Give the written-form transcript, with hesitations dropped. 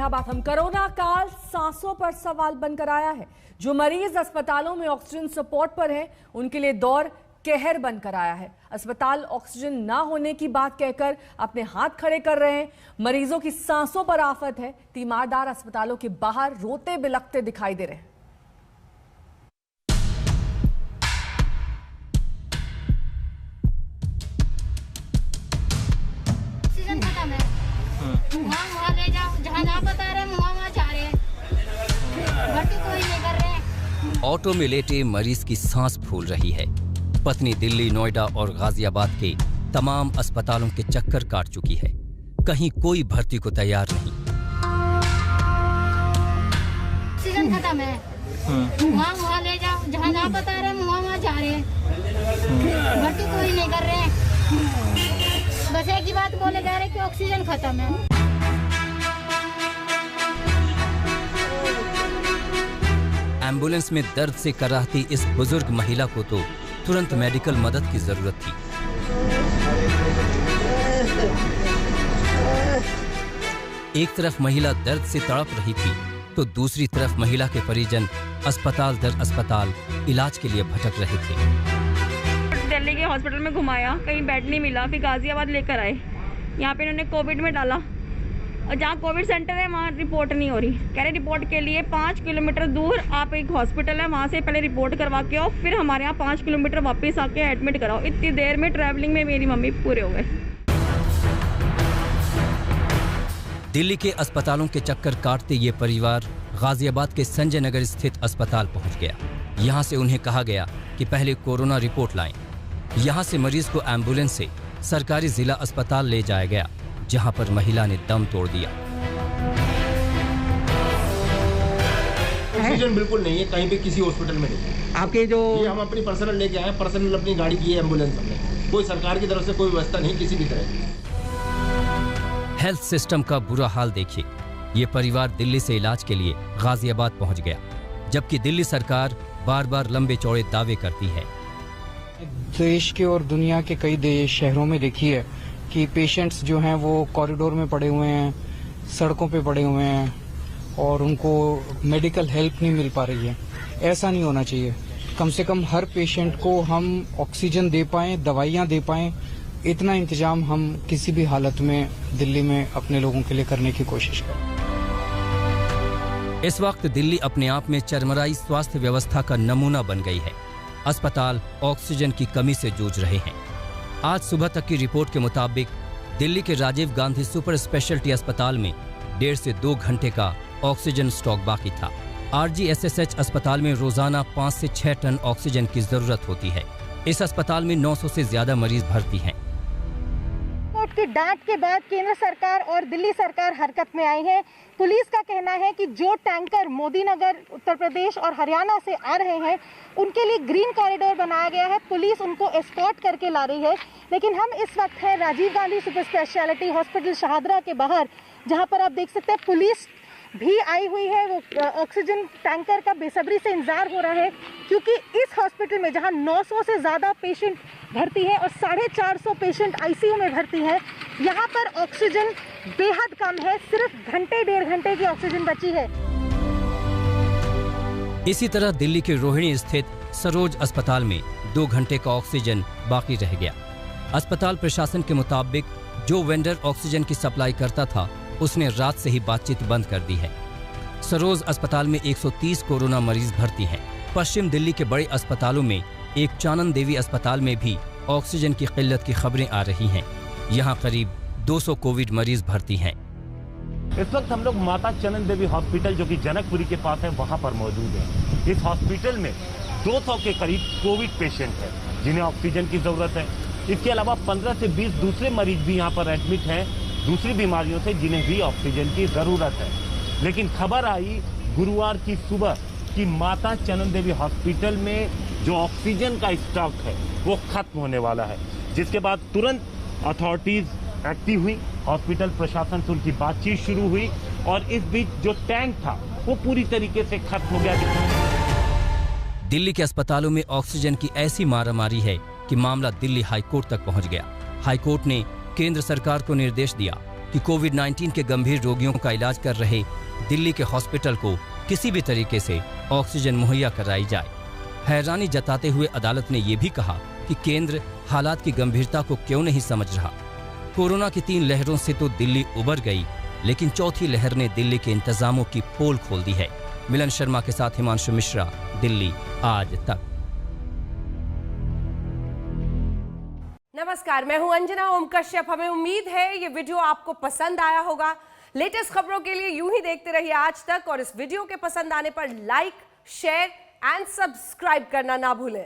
फतेहाबाद। हम कोरोना काल सांसों पर सवाल बनकर आया है। जो मरीज अस्पतालों में ऑक्सीजन सपोर्ट पर हैं, उनके लिए दौर कहर बनकर आया है। अस्पताल ऑक्सीजन ना होने की बात कहकर अपने हाथ खड़े कर रहे हैं। मरीजों की सांसों पर आफत है। तीमारदार अस्पतालों के बाहर रोते बिलखते दिखाई दे रहे हैं। वहाँ ले जाओ, जहाँ बता रहे हैं वहाँ जा रहे हैं, भर्ती कोई नहीं कर रहे हैं। ऑटो में लेटे मरीज की सांस फूल रही है। पत्नी दिल्ली, नोएडा और गाजियाबाद के तमाम अस्पतालों के चक्कर काट चुकी है। कहीं कोई भर्ती को तैयार नहीं। सीजन खत्म है, वहाँ ले जाओ, जहाँ बता रहे हैं वहाँ जा रहे हैं, भर्ती कोई नहीं कर रहे हैं। बस एक ही बात बोले जा रहे कि ऑक्सीजन खत्म है। एम्बुलेंस में दर्द से कराहती इस बुजुर्ग महिला को तो तुरंत मेडिकल मदद की जरूरत थी। एक तरफ महिला दर्द से तड़प रही थी तो दूसरी तरफ महिला के परिजन अस्पताल दर अस्पताल इलाज के लिए भटक रहे थे। दिल्ली के हॉस्पिटल में घुमाया, कहीं बेड नहीं मिला, फिर गाजियाबाद लेकर आए। यहाँ पे इन्होंने कोविड में डाला और जहाँ कोविड सेंटर है वहाँ रिपोर्ट नहीं हो रही। कह रहे रिपोर्ट के लिए 5 किलोमीटर दूर आप एक हॉस्पिटल है, वहाँ से पहले रिपोर्ट करवा के आओ, फिर हमारे यहाँ 5 किलोमीटर वापस आके एडमिट कराओ। इतनी देर में ट्रैवलिंग में मेरी मम्मी पूरे हो गए। दिल्ली के अस्पतालों के चक्कर काटते ये परिवार गाजियाबाद के संजय नगर स्थित अस्पताल पहुंच गया। यहाँ से उन्हें कहा गया कि पहले कोरोना रिपोर्ट लाएं। यहाँ से मरीज को एम्बुलेंस से सरकारी जिला अस्पताल ले जाया गया, जहाँ पर महिला ने दम तोड़ दिया। ऑक्सीजन बिल्कुल नहीं है कहीं भी, किसी हॉस्पिटल में नहीं। आपके जो ये हम अपनी पर्सनल लेके आए, पर्सनल अपनी गाड़ी की है एम्बुलेंस हमने, कोई सरकार की तरफ से कोई व्यवस्था नहीं किसी भी तरह की। हेल्थ सिस्टम का बुरा हाल देखिए। ये परिवार दिल्ली से इलाज के लिए गाजियाबाद पहुंच गया, जबकि दिल्ली सरकार बार बार लंबे चौड़े दावे करती है। देश के और दुनिया के कई शहरों में देखी है कि पेशेंट्स जो हैं वो कॉरिडोर में पड़े हुए हैं, सड़कों पे पड़े हुए हैं और उनको मेडिकल हेल्प नहीं मिल पा रही है। ऐसा नहीं होना चाहिए। कम से कम हर पेशेंट को हम ऑक्सीजन दे पाएं, दवाइयां दे पाएं, इतना इंतजाम हम किसी भी हालत में दिल्ली में अपने लोगों के लिए करने की कोशिश करें। इस वक्त दिल्ली अपने आप में चरमराई स्वास्थ्य व्यवस्था का नमूना बन गई है। अस्पताल ऑक्सीजन की कमी से जूझ रहे हैं। आज सुबह तक की रिपोर्ट के मुताबिक दिल्ली के राजीव गांधी सुपर स्पेशलिटी अस्पताल में 1.5 से 2 घंटे का ऑक्सीजन स्टॉक बाकी था। RGSSH अस्पताल में रोजाना 5 से 6 टन ऑक्सीजन की जरूरत होती है। इस अस्पताल में 900 से ज्यादा मरीज भर्ती हैं। की डांट के बाद केंद्र सरकार और दिल्ली सरकार हरकत में आई है। पुलिस का कहना है कि जो टैंकर मोदी नगर, उत्तर प्रदेश और हरियाणा से आ रहे हैं, उनके लिए ग्रीन कॉरिडोर बनाया गया है। पुलिस उनको एस्कॉर्ट करके ला रही है। लेकिन हम इस वक्त हैं Rajiv Gandhi super speciality hospital Shahdara के बाहर, जहां पर आप देख सकते हैं पुलिस भी आई हुई है। वो ऑक्सीजन टैंकर का बेसब्री से इंतजार हो रहा है, क्योंकि इस हॉस्पिटल में जहां 900 से ज़्यादा पेशेंट भर्ती है और 450 पेशेंट आईसीयू में भर्ती है, यहाँ पर ऑक्सीजन बेहद कम है। सिर्फ घंटे 1.5 घंटे की ऑक्सीजन बची है। इसी तरह दिल्ली के रोहिणी स्थित सरोज अस्पताल में 2 घंटे का ऑक्सीजन बाकी रह गया। अस्पताल प्रशासन के मुताबिक जो वेंडर ऑक्सीजन की सप्लाई करता था, उसने रात से ही बातचीत बंद कर दी है। सरोज अस्पताल में 130 कोरोना मरीज भर्ती हैं। पश्चिम दिल्ली के बड़े अस्पतालों में एक चानन देवी अस्पताल में भी ऑक्सीजन की किल्लत की खबरें आ रही हैं। यहाँ करीब 200 कोविड मरीज भर्ती हैं। इस वक्त हम लोग माता चनन देवी हॉस्पिटल जो कि जनकपुरी के पास है, वहाँ पर मौजूद है। इस हॉस्पिटल में 200 के करीब कोविड पेशेंट है जिन्हें ऑक्सीजन की जरूरत है। इसके अलावा 15 से 20 दूसरे मरीज भी यहाँ पर एडमिट हैं दूसरी बीमारियों से, जिन्हें भी ऑक्सीजन की जरूरत है। लेकिन खबर आई गुरुवार की सुबह कि माता चनन देवी हॉस्पिटल में जो ऑक्सीजन का स्टॉक है वो खत्म होने वाला है, जिसके बाद तुरंत अथॉरिटीज एक्टिव हुई, हॉस्पिटल प्रशासन से उनकी बातचीत शुरू हुई और इस बीच जो टैंक था वो पूरी तरीके से खत्म हो गया। दिल्ली के अस्पतालों में ऑक्सीजन की ऐसी मारामारी है कि मामला दिल्ली हाईकोर्ट तक पहुंच गया। हाईकोर्ट ने केंद्र सरकार को निर्देश दिया कि कोविड-19 के गंभीर रोगियों का इलाज कर रहे दिल्ली के हॉस्पिटल को किसी भी तरीके से ऑक्सीजन मुहैया कराई जाए। हैरानी जताते हुए अदालत ने यह भी कहा कि केंद्र हालात की गंभीरता को क्यों नहीं समझ रहा। कोरोना की 3 लहरों से तो दिल्ली उबर गई, लेकिन चौथी लहर ने दिल्ली के इंतजामों की पोल खोल दी है। मिलन शर्मा के साथ हिमांशु मिश्रा, दिल्ली आज तक। नमस्कार, मैं हूं अंजना ओम कश्यप। हमें उम्मीद है ये वीडियो आपको पसंद आया होगा। लेटेस्ट खबरों के लिए यूं ही देखते रहिए आज तक, और इस वीडियो के पसंद आने पर लाइक, शेयर एंड सब्सक्राइब करना ना भूलें।